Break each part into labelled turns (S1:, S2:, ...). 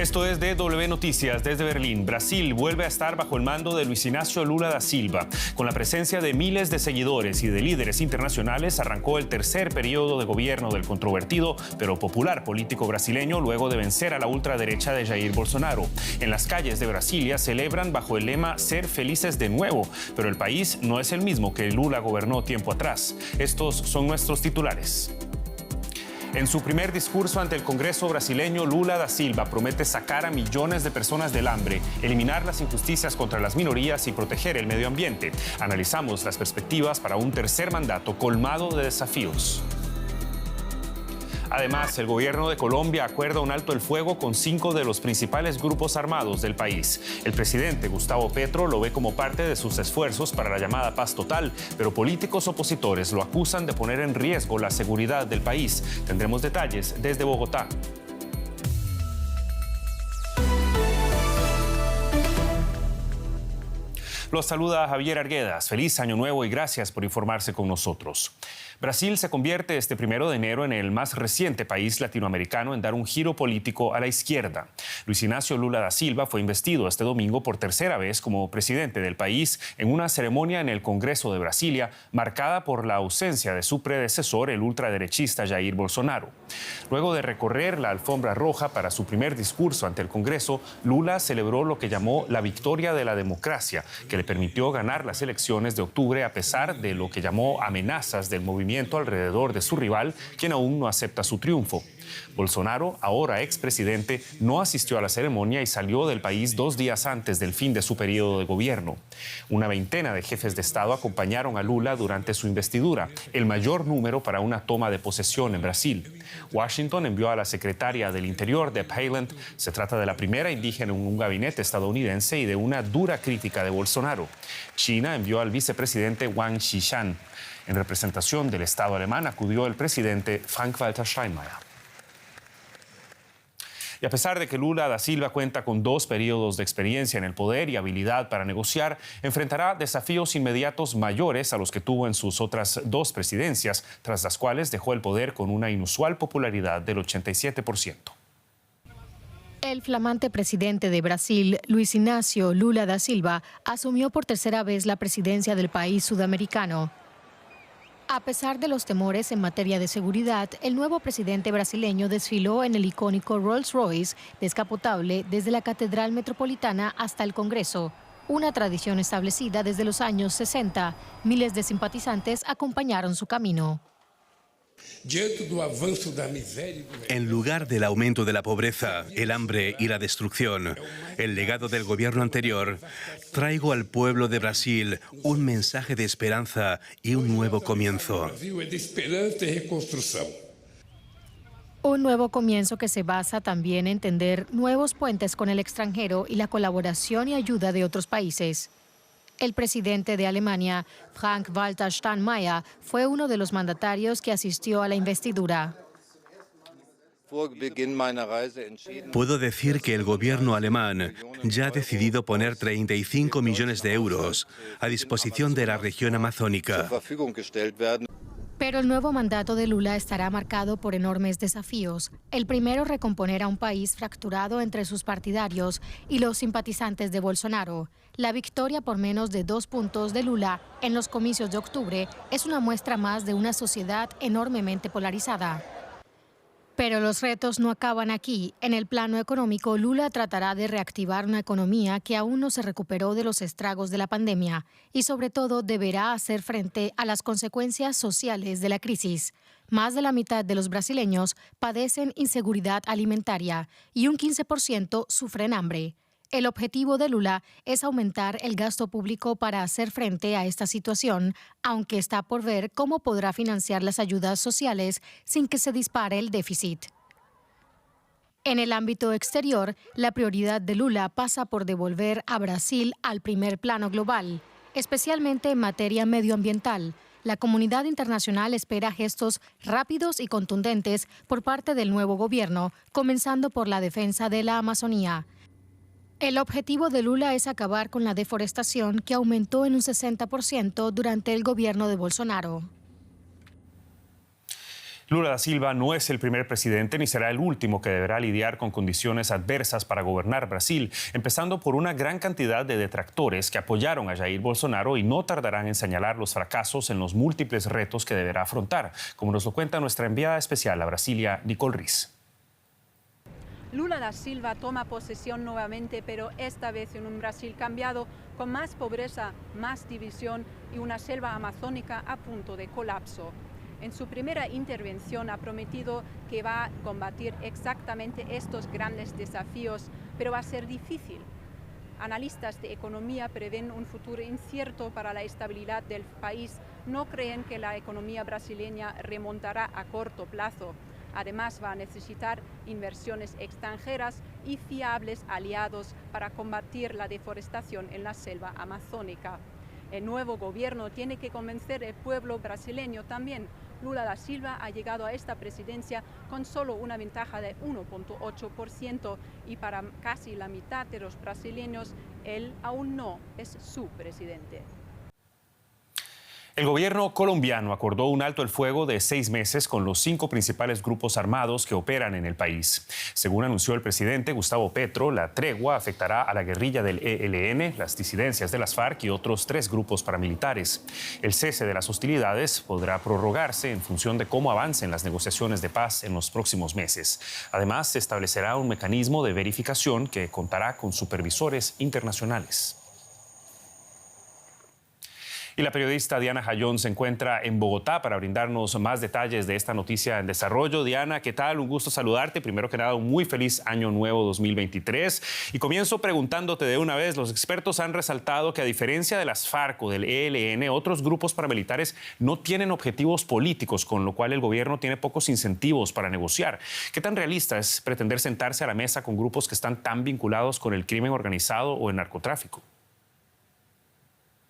S1: Esto es DW Noticias desde Berlín. Brasil vuelve a estar bajo el mando de Luis Inácio Lula da Silva. Con la presencia de miles de seguidores y de líderes internacionales, arrancó el tercer periodo de gobierno del controvertido pero popular político brasileño luego de vencer a la ultraderecha de Jair Bolsonaro. En las calles de Brasilia celebran bajo el lema "Ser felices de nuevo", pero el país no es el mismo que Lula gobernó tiempo atrás. Estos son nuestros titulares. En su primer discurso ante el Congreso brasileño, Lula da Silva promete sacar a millones de personas del hambre, eliminar las injusticias contra las minorías y proteger el medio ambiente. Analizamos las perspectivas para un tercer mandato colmado de desafíos. Además, el gobierno de Colombia acuerda un alto el fuego con 5 de los principales grupos armados del país. El presidente Gustavo Petro lo ve como parte de sus esfuerzos para la llamada paz total, pero políticos opositores lo acusan de poner en riesgo la seguridad del país. Tendremos detalles desde Bogotá. Los saluda Javier Arguedas. Feliz Año Nuevo y gracias por informarse con nosotros. Brasil se convierte este 1 de enero en el más reciente país latinoamericano en dar un giro político a la izquierda. Luis Inácio Lula da Silva fue investido este domingo por tercera vez como presidente del país en una ceremonia en el Congreso de Brasilia marcada por la ausencia de su predecesor, el ultraderechista Jair Bolsonaro. Luego de recorrer la alfombra roja para su primer discurso ante el Congreso, Lula celebró lo que llamó la victoria de la democracia, que le permitió ganar las elecciones de octubre a pesar de lo que llamó amenazas del movimiento alrededor de su rival, quien aún no acepta su triunfo. Bolsonaro, ahora expresidente, no asistió a la ceremonia y salió del país 2 días antes del fin de su periodo de gobierno. Una veintena de jefes de Estado acompañaron a Lula durante su investidura, el mayor número para una toma de posesión en Brasil. Washington envió a la secretaria del Interior, Deb Haaland. Se trata de la primera indígena en un gabinete estadounidense y de una dura crítica de Bolsonaro. China envió al vicepresidente Wang Qishan. En representación del Estado alemán acudió el presidente Frank-Walter Steinmeier. Y a pesar de que Lula da Silva cuenta con 2 periodos de experiencia en el poder y habilidad para negociar, enfrentará desafíos inmediatos mayores a los que tuvo en sus otras 2 presidencias, tras las cuales dejó el poder con una inusual popularidad del 87%.
S2: El flamante presidente de Brasil, Luis Inácio Lula da Silva, asumió por tercera vez la presidencia del país sudamericano. A pesar de los temores en materia de seguridad, el nuevo presidente brasileño desfiló en el icónico Rolls-Royce descapotable desde la Catedral Metropolitana hasta el Congreso, una tradición establecida desde los años 60. Miles de simpatizantes acompañaron su camino.
S3: En lugar del aumento de la pobreza, el hambre y la destrucción, el legado del gobierno anterior, traigo al pueblo de Brasil un mensaje de esperanza y un nuevo comienzo.
S2: Un nuevo comienzo que se basa también en tender nuevos puentes con el extranjero y la colaboración y ayuda de otros países. El presidente de Alemania, Frank-Walter Steinmeier, fue uno de los mandatarios que asistió a la investidura.
S3: Puedo decir que el gobierno alemán ya ha decidido poner 35 millones de euros a disposición de la región amazónica.
S2: Pero el nuevo mandato de Lula estará marcado por enormes desafíos. El primero, recomponer a un país fracturado entre sus partidarios y los simpatizantes de Bolsonaro. La victoria por menos de 2 puntos de Lula en los comicios de octubre es una muestra más de una sociedad enormemente polarizada. Pero los retos no acaban aquí. En el plano económico, Lula tratará de reactivar una economía que aún no se recuperó de los estragos de la pandemia y, sobre todo, deberá hacer frente a las consecuencias sociales de la crisis. Más de la mitad de los brasileños padecen inseguridad alimentaria y un 15% sufren hambre. El objetivo de Lula es aumentar el gasto público para hacer frente a esta situación, aunque está por ver cómo podrá financiar las ayudas sociales sin que se dispare el déficit. En el ámbito exterior, la prioridad de Lula pasa por devolver a Brasil al primer plano global, especialmente en materia medioambiental. La comunidad internacional espera gestos rápidos y contundentes por parte del nuevo gobierno, comenzando por la defensa de la Amazonía. El objetivo de Lula es acabar con la deforestación, que aumentó en un 60% durante el gobierno de Bolsonaro.
S1: Lula da Silva no es el primer presidente ni será el último que deberá lidiar con condiciones adversas para gobernar Brasil, empezando por una gran cantidad de detractores que apoyaron a Jair Bolsonaro y no tardarán en señalar los fracasos en los múltiples retos que deberá afrontar, como nos lo cuenta nuestra enviada especial a Brasilia, Nicole Riz.
S4: Lula da Silva toma posesión nuevamente, pero esta vez en un Brasil cambiado, con más pobreza, más división y una selva amazónica a punto de colapso. En su primera intervención ha prometido que va a combatir exactamente estos grandes desafíos, pero va a ser difícil. Analistas de economía prevén un futuro incierto para la estabilidad del país. No creen que la economía brasileña remontará a corto plazo. Además, va a necesitar inversiones extranjeras y fiables aliados para combatir la deforestación en la selva amazónica. El nuevo gobierno tiene que convencer al pueblo brasileño también. Lula da Silva ha llegado a esta presidencia con solo una ventaja de 1,8% y para casi la mitad de los brasileños, él aún no es su presidente.
S1: El gobierno colombiano acordó un alto el fuego de 6 meses con los 5 principales grupos armados que operan en el país. Según anunció el presidente Gustavo Petro, la tregua afectará a la guerrilla del ELN, las disidencias de las FARC y otros 3 grupos paramilitares. El cese de las hostilidades podrá prorrogarse en función de cómo avancen las negociaciones de paz en los próximos meses. Además, se establecerá un mecanismo de verificación que contará con supervisores internacionales. Y la periodista Diana Jayón se encuentra en Bogotá para brindarnos más detalles de esta noticia en desarrollo. Diana, ¿qué tal? Un gusto saludarte. Primero que nada, un muy feliz año nuevo 2023. Y comienzo preguntándote de una vez, los expertos han resaltado que a diferencia de las FARC o del ELN, otros grupos paramilitares no tienen objetivos políticos, con lo cual el gobierno tiene pocos incentivos para negociar. ¿Qué tan realista es pretender sentarse a la mesa con grupos que están tan vinculados con el crimen organizado o el narcotráfico?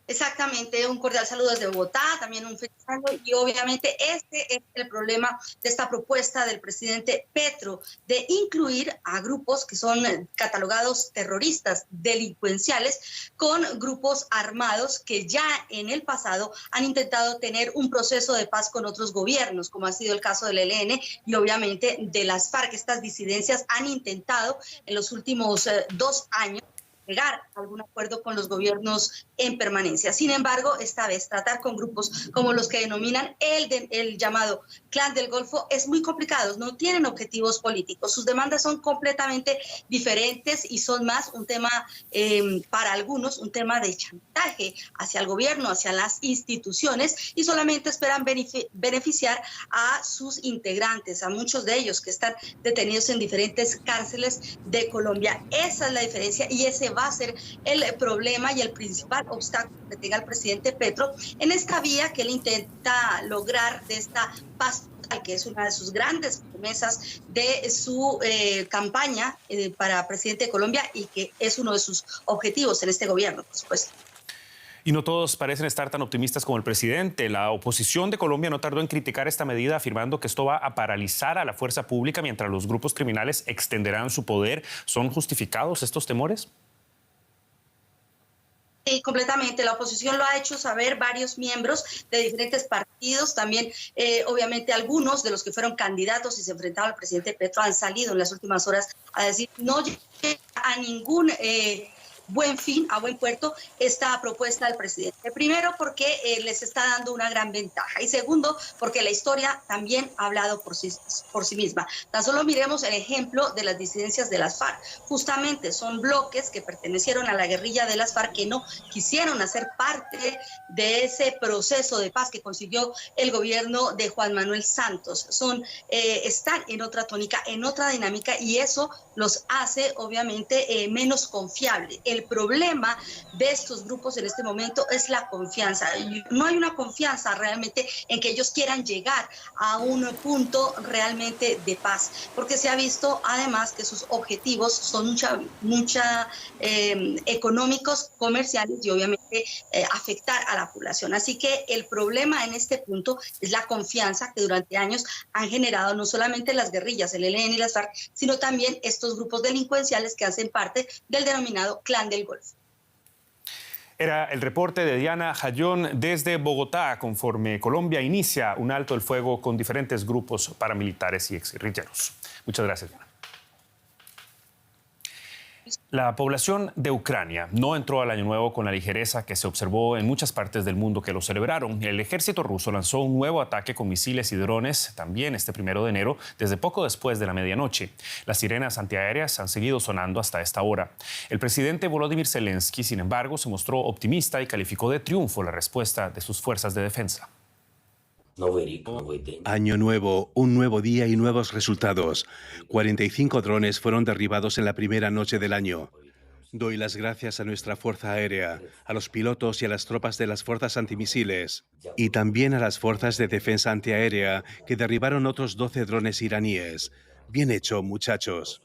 S5: Exactamente, un cordial saludo desde Bogotá, también un feliz año y obviamente este es el problema de esta propuesta del presidente Petro de incluir a grupos que son catalogados terroristas, delincuenciales, con grupos armados que ya en el pasado han intentado tener un proceso de paz con otros gobiernos, como ha sido el caso del ELN y obviamente de las FARC. Estas disidencias han intentado en los últimos 2 años llegar a algún acuerdo con los gobiernos en permanencia. Sin embargo, esta vez tratar con grupos como los que denominan el llamado Clan del Golfo es muy complicado, no tienen objetivos políticos, sus demandas son completamente diferentes y son más un tema, para algunos, un tema de chantaje hacia el gobierno, hacia las instituciones y solamente esperan beneficiar a sus integrantes, a muchos de ellos que están detenidos en diferentes cárceles de Colombia. Esa es la diferencia y ese va a ser el problema y el principal obstáculo que tenga el presidente Petro en esta vía que él intenta lograr de esta paz total, que es una de sus grandes promesas de su campaña para presidente de Colombia y que es uno de sus objetivos en este gobierno, por supuesto.
S1: Y no todos parecen estar tan optimistas como el presidente. La oposición de Colombia no tardó en criticar esta medida, afirmando que esto va a paralizar a la fuerza pública mientras los grupos criminales extenderán su poder. ¿Son justificados estos temores?
S5: Sí, completamente. La oposición lo ha hecho saber varios miembros de diferentes partidos. También, obviamente, algunos de los que fueron candidatos y se enfrentaban al presidente Petro han salido en las últimas horas a decir no llega a ningún buen fin, a buen puerto, esta propuesta del presidente. Primero, porque les está dando una gran ventaja. Y segundo, porque la historia también ha hablado por sí misma. Tan solo miremos el ejemplo de las disidencias de las FARC. Justamente son bloques que pertenecieron a la guerrilla de las FARC que no quisieron hacer parte de ese proceso de paz que consiguió el gobierno de Juan Manuel Santos. Están en otra tónica, en otra dinámica y eso los hace obviamente menos confiables. El problema de estos grupos en este momento es la confianza. No hay una confianza realmente en que ellos quieran llegar a un punto realmente de paz, porque se ha visto además que sus objetivos son económicos, comerciales y obviamente afectar a la población. Así que el problema en este punto es la confianza que durante años han generado no solamente las guerrillas, el ELN y las FARC, sino también estos grupos delincuenciales que hacen parte del denominado Clan del Golfo.
S1: Era el reporte de Diana Jayón desde Bogotá, conforme Colombia inicia un alto el fuego con diferentes grupos paramilitares y exguerrilleros. Muchas gracias, Diana. La población de Ucrania no entró al Año Nuevo con la ligereza que se observó en muchas partes del mundo que lo celebraron. El ejército ruso lanzó un nuevo ataque con misiles y drones también este 1 de enero, desde poco después de la medianoche. Las sirenas antiaéreas han seguido sonando hasta esta hora. El presidente Volodymyr Zelensky, sin embargo, se mostró optimista y calificó de triunfo la respuesta de sus fuerzas de defensa.
S3: Año nuevo, un nuevo día y nuevos resultados. 45 drones fueron derribados en la primera noche del año. Doy las gracias a nuestra Fuerza Aérea, a los pilotos y a las tropas de las fuerzas antimisiles y también a las fuerzas de defensa antiaérea que derribaron otros 12 drones iraníes. Bien hecho, muchachos.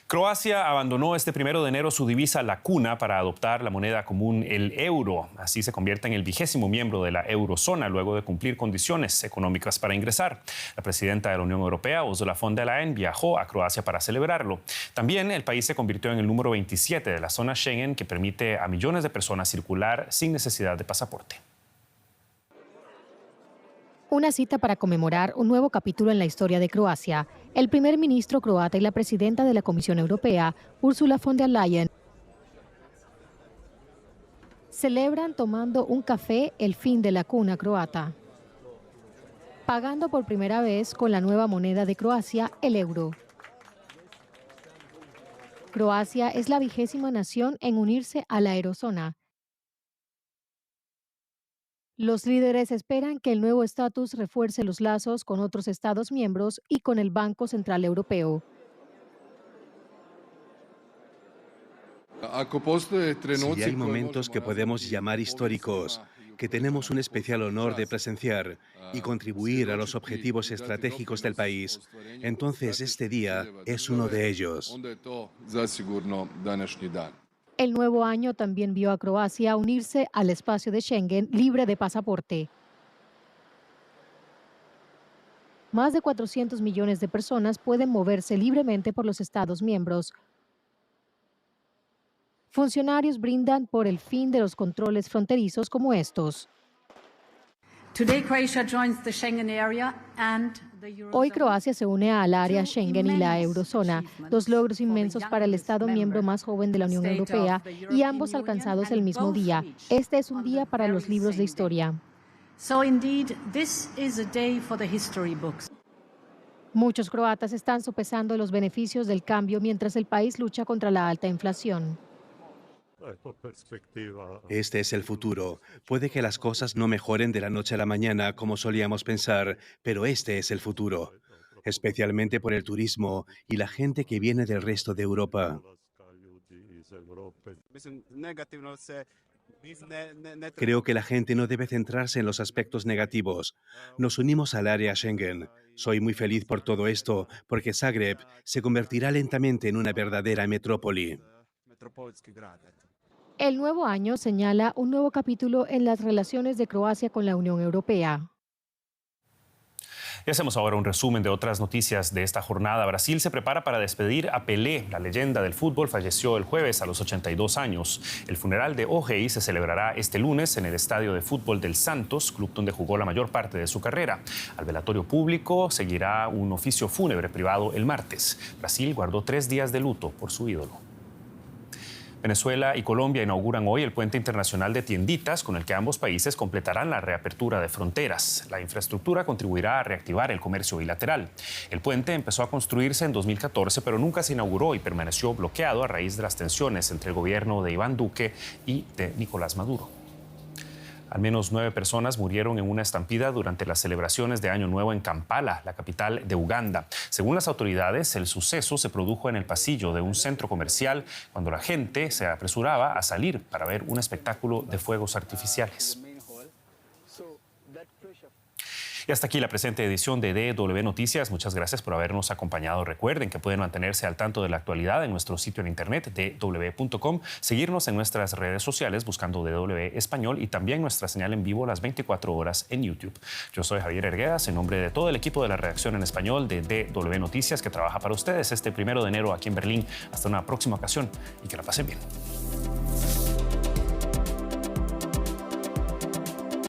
S1: Croacia abandonó este 1 de enero su divisa la cuna para adoptar la moneda común, el euro. Así se convierte en el 20º miembro de la eurozona luego de cumplir condiciones económicas para ingresar. La presidenta de la Unión Europea, Ursula von der Leyen, viajó a Croacia para celebrarlo. También el país se convirtió en el número 27 de la zona Schengen, que permite a millones de personas circular sin necesidad de pasaporte.
S2: Una cita para conmemorar un nuevo capítulo en la historia de Croacia. El primer ministro croata y la presidenta de la Comisión Europea, Ursula von der Leyen, celebran tomando un café el fin de la cuna croata, pagando por primera vez con la nueva moneda de Croacia, el euro. Croacia es la 20ª nación en unirse a la eurozona. Los líderes esperan que el nuevo estatus refuerce los lazos con otros Estados miembros y con el Banco Central Europeo.
S3: Si hay momentos que podemos llamar históricos, que tenemos un especial honor de presenciar y contribuir a los objetivos estratégicos del país, entonces este día es uno de ellos.
S2: El nuevo año también vio a Croacia unirse al espacio de Schengen libre de pasaporte. Más de 400 millones de personas pueden moverse libremente por los Estados miembros. Funcionarios brindan por el fin de los controles fronterizos como estos. Hoy Croacia se une al área Schengen y la eurozona, 2 logros inmensos para el Estado miembro más joven de la Unión Europea y ambos alcanzados el mismo día. Este es un día para los libros de historia. Muchos croatas están sopesando los beneficios del cambio mientras el país lucha contra la alta inflación.
S3: Este es el futuro. Puede que las cosas no mejoren de la noche a la mañana como solíamos pensar, pero este es el futuro, especialmente por el turismo y la gente que viene del resto de Europa. Creo que la gente no debe centrarse en los aspectos negativos. Nos unimos al área Schengen. Soy muy feliz por todo esto, porque Zagreb se convertirá lentamente en una verdadera metrópoli.
S2: El nuevo año señala un nuevo capítulo en las relaciones de Croacia con la Unión Europea.
S1: Y hacemos ahora un resumen de otras noticias de esta jornada. Brasil se prepara para despedir a Pelé. La leyenda del fútbol falleció el jueves a los 82 años. El funeral de Ojei se celebrará este lunes en el estadio de fútbol del Santos, club donde jugó la mayor parte de su carrera. Al velatorio público seguirá un oficio fúnebre privado el martes. Brasil guardó 3 días de luto por su ídolo. Venezuela y Colombia inauguran hoy el puente internacional de Tienditas, con el que ambos países completarán la reapertura de fronteras. La infraestructura contribuirá a reactivar el comercio bilateral. El puente empezó a construirse en 2014, pero nunca se inauguró y permaneció bloqueado a raíz de las tensiones entre el gobierno de Iván Duque y de Nicolás Maduro. Al menos 9 personas murieron en una estampida durante las celebraciones de Año Nuevo en Kampala, la capital de Uganda. Según las autoridades, el suceso se produjo en el pasillo de un centro comercial cuando la gente se apresuraba a salir para ver un espectáculo de fuegos artificiales. Y hasta aquí la presente edición de DW Noticias. Muchas gracias por habernos acompañado. Recuerden que pueden mantenerse al tanto de la actualidad en nuestro sitio en internet dw.com, seguirnos en nuestras redes sociales buscando DW Español y también nuestra señal en vivo las 24 horas en YouTube. Yo soy Javier Herguedas, en nombre de todo el equipo de la redacción en español de DW Noticias que trabaja para ustedes este 1 de enero aquí en Berlín. Hasta una próxima ocasión y que la pasen bien.